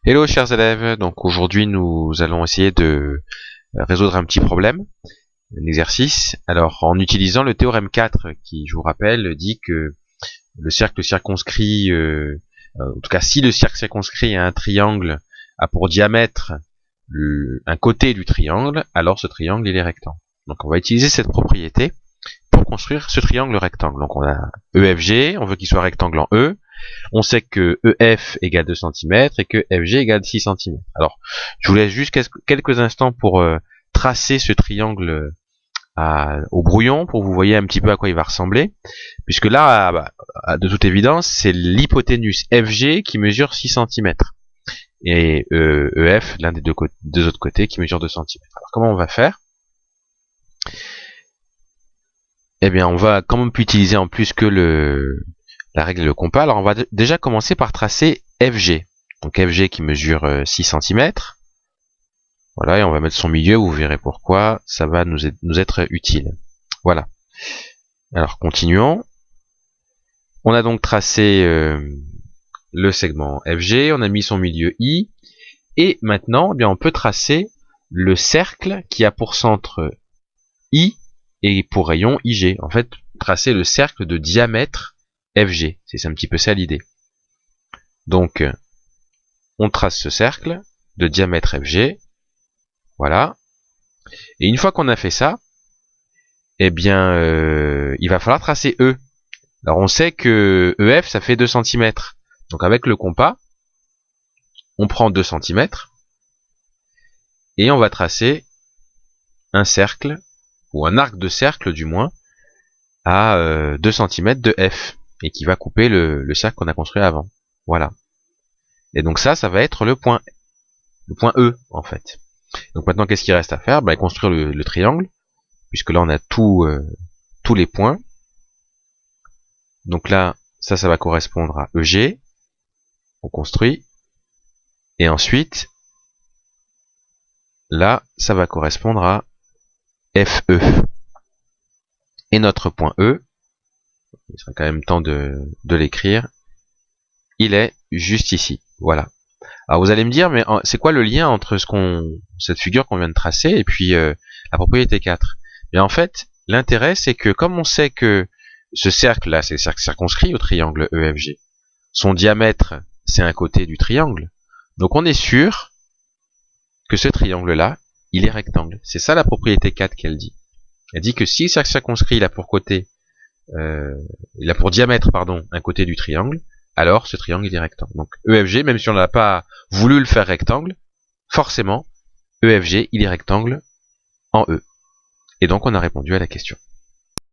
Hello chers élèves, donc aujourd'hui nous allons essayer de résoudre un petit problème, un exercice, alors en utilisant le théorème 4 qui, je vous rappelle, dit que le cercle circonscrit, en tout cas si le cercle circonscrit a un triangle a pour diamètre un côté du triangle, alors ce triangle il est rectangle. Donc on va utiliser cette propriété pour construire ce triangle rectangle. Donc on a EFG, on veut qu'il soit rectangle en E. On sait que EF égale 2 cm et que FG égale 6 cm. Alors, je vous laisse juste quelques instants pour tracer ce triangle au brouillon, pour que vous voyez un petit peu à quoi il va ressembler. Puisque là, de toute évidence, c'est l'hypoténuse FG qui mesure 6 cm. Et EF, l'un des deux autres côtés, qui mesure 2 cm. Alors, comment on va faire? Eh bien, on va, comme on peut utiliser en plus que la règle et le compas, alors on va déjà commencer par tracer FG. Donc FG qui mesure 6 cm. Voilà, et on va mettre son milieu, vous verrez pourquoi, ça va nous être utile. Voilà. Alors continuons. On a donc tracé le segment FG, on a mis son milieu I, et maintenant, eh bien, on peut tracer le cercle qui a pour centre I et pour rayon IG. En fait, tracer le cercle de diamètre FG. C'est un petit peu ça l'idée. Donc, on trace ce cercle de diamètre FG. Voilà. Et une fois qu'on a fait ça, eh bien, il va falloir tracer E. Alors, on sait que EF, ça fait 2 cm. Donc, avec le compas, on prend 2 cm et on va tracer un cercle, ou un arc de cercle du moins, à 2 cm de F, et qui va couper le cercle qu'on a construit avant. Voilà. Et donc ça va être le point E, en fait. Donc maintenant, qu'est-ce qu'il reste à faire? Construire le triangle, puisque là on a tous les points. Donc là, ça va correspondre à EG. On construit. Et ensuite, là, ça va correspondre à FE. Et notre point E, il sera quand même temps de l'écrire, il est juste ici. Voilà. Alors vous allez me dire, mais c'est quoi le lien entre cette figure qu'on vient de tracer et puis la propriété 4? Mais en fait, l'intérêt c'est que comme on sait que ce cercle-là, c'est le cercle circonscrit au triangle EFG, son diamètre c'est un côté du triangle, donc on est sûr que ce triangle-là, il est rectangle. C'est ça la propriété 4 qu'elle dit. Elle dit que si le cercle circonscrit il a pour côté, il a pour diamètre, pardon, un côté du triangle, alors ce triangle il est rectangle. Donc EFG, même si on n'a pas voulu le faire rectangle, forcément, EFG il est rectangle en E. Et donc on a répondu à la question.